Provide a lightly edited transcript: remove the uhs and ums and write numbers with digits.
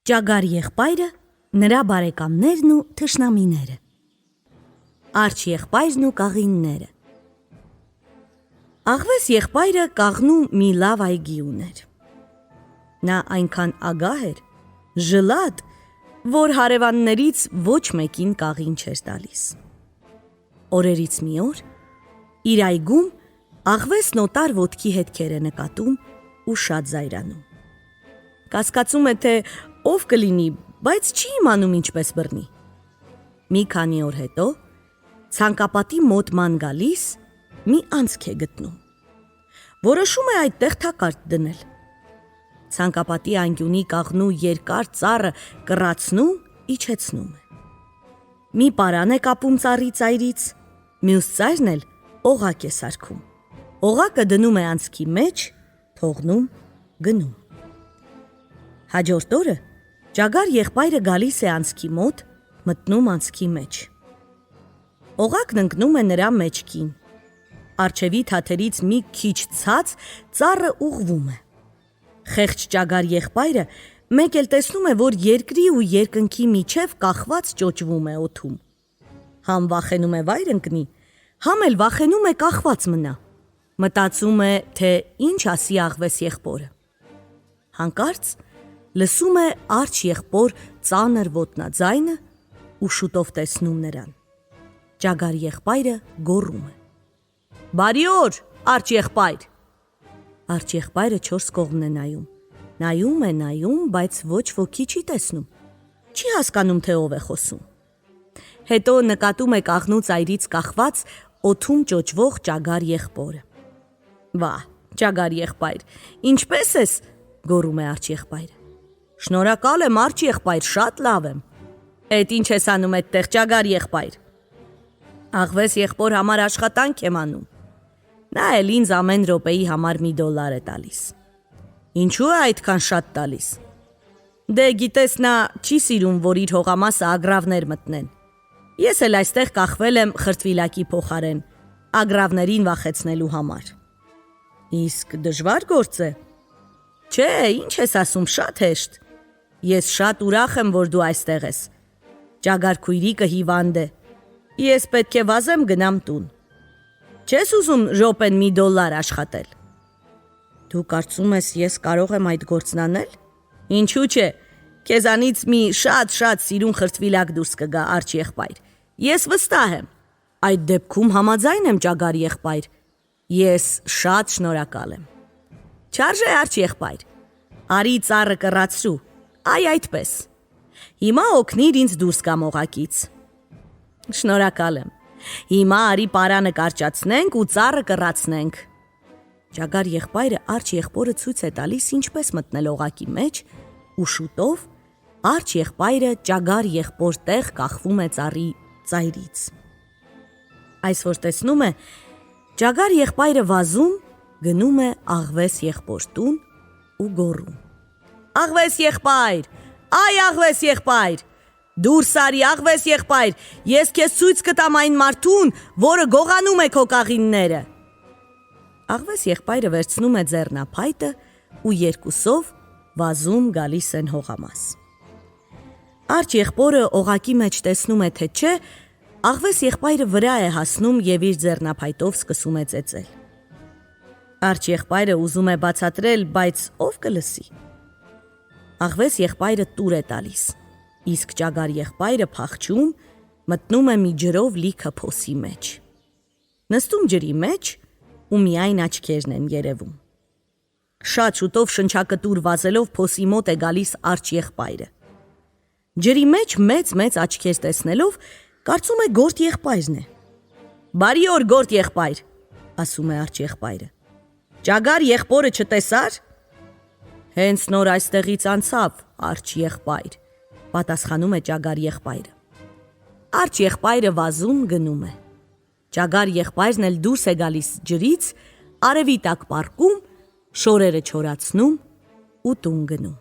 Ճագար եղբայրը, նրա բարեկամներն ու թշնամիները։ Արջի եղբայրն ու կաղինները։ Աղվես եղբայրը կաղնու մի լավ այգի ուներ։ Նա այնքան ագահ էր, ժլատ, որ հարևաններից ոչ մեկին կաղին չէր տալիս։ Օրերից մի օր իր այգում աղվեսն օտար ոտքի հետքեր է նկատում ու շատ զայրանում։ Կասկածում է, թե ով կլինի, բայց չի իմանում ինչպես բռնի։ Մի քանի օր հետո ցանկապատի մոտ ման գալիս մի անցք է գտնում։ Որոշում է այդտեղ թակարդ դնել։ Ցանկապատի անկյունի կաղնու երկար ծառը կռացնում, իջեցնում է։ Մի պարան է կապում ծառի ծայրից, մյուս ծայրն էլ օղակ է սարքում։ Օղակը դնում է անցքի մեջ, թողնում, գնում։ Հաջորդ օրը ճագար եղբայրը գալիս է անցքի մոտ, մտնում անցքի մեջ։ Օղակն ընկնում է նրա մեջքին։ Առջևի թաթերից մի քիչ ցած ծառը ուղղվում է։ Խեղճ ճագար եղբայրը մեկ էլ տեսնում է, որ երկրի ու երկնքի միջև կախված ճոճվում է օդում։ Համ վախենում է վայր ընկնի, համ էլ վախենում է կախված մնա։ Մտածում է, թե ինչ ասի աղվես եղբորը։ Հանկարծ լսում է արջի եղբոր ծանր ոտնաձայնը ու շուտով տեսնում նրան։ Ճագար եղբայրը գոռում է. «Բարի օր, արջ եղբայր»։ Արջ եղբայրը չորս կողմն է նայում, բայց ոչ ոքի չի տեսնում։ Չի հասկանում, թե ով է խոսում։ Հետո նկատում է կաղնու ծայրից կախված օդում ճոճվող ճագար եղբորը։ «Վա, ճագար եղբայր, ինչպե՞ս ես», գոռում է արջ եղբայրը։ «Շնորհակալ եմ, արջ եղբայր, շատ լավ եմ»։ «Էդ ինչ ես անում այդտեղ, ճագար եղբայր»։ «Աղվես եղբոր համար աշխատանք եմ անում։ Նա էլ ինձ ամեն րոպեի համար $1 է տալիս»։ «Ինչու է այդքան շատ տալիս»։ «Դե գիտես, նա չի սիրում, որ իր հողամասը ագռավներ մտնեն։ Ես էլ այստեղ կախվել եմ խրտվիլակի փոխարեն, ագռավներին վախեցնելու համար»։ «Իսկ դժվար գործ է»։ «Չէ, ինչ ես ասում, շատ հեշտ։ Ես շատ ուրախ եմ, որ դու այստեղ ես։ Ճագար քույրիկը հիվանդ է։ Ես պետք է վազեմ գնամ տուն։ Չես ուզում րոպեն $1 աշխատել»։ «Դու կարծում ես, ես կարող եմ այդ գործն անել»։ «Ինչու՞ չէ, քեզանից մի շատ սիրուն խրտվիլակ դուրս կգա, արջ եղբայր, ես վստահ եմ»։ «Այդ դեպքում համաձայն եմ, ճագար եղբայր, ես շատ շնորհակալ եմ»։ «Չարժե, արջ եղբայր, արի ծառը կռացրու, այ այդպես։ Հիմա օգնիր ինձ դուրս գամ օղակից»։ «Շնորհակալ եմ, հիմա արի պարանը կարճացնենք ու ծառը կռացնենք»։ Ճագար եղբայրը արջ եղբորը ցույց է տալիս ինչպես մտնել օղակի մեջ ու շուտով արջ եղբայրը ճագար եղբոր տեղ կախվում է ծառի ծայրից։ Այս որ տեսնում է, ճագար եղբայրը վազում գնում է աղվես եղբոր տուն ու գոռում. «Աղվես եղբայր, այ աղվես եղբայր, դուրս արի աղվես եղբայր, ես քեզ ցույց կտամ այն մարդուն, որը գողանում է քո կաղինները»։ Աղվես եղբայրը վերցնում է ձեռնափայտը ու երկուսով վազում գալիս են հողամաս։ Արջ եղբորը օղակի մեջ տեսնում է, թե չէ, աղվես եղբայրը վրա է հասնում և իր ձեռնափայտով սկսում է ծեծել։ Արջ եղբայրը ուզում է բացատրել, բայց ով կլսի։ Աղվես եղբայրը տուր է տալիս, իսկ ճագար եղբայրը փախչում, մտնում է մի ջրով լիքը փոսի մեջ։ Նստում ջրի մեջ ու միայն աչքերն են երևում։ Շատ շուտով շնչակտուր վազելով փոսի մոտ է գալիս արջ եղբայրը։ Ջրի մեջ մեծ աչքեր տեսնելով, կարծում է գործ եղբայրն է։ «Բարի օր, գործ եղբայր», ասում է արջ եղբայրը։ «Ճագար եղբորը չտեսա՞ր»։ «Հենց նոր այստեղից անցավ, արջ եղբայր», պատասխանում է ճագար եղբայրը։ Արջ եղբայրը վազում գնում է։ Ճագար եղբայրն էլ դուրս է գալիս ջրից, արևի տակ պառկում, շորերը չորացնում ու տուն գնում։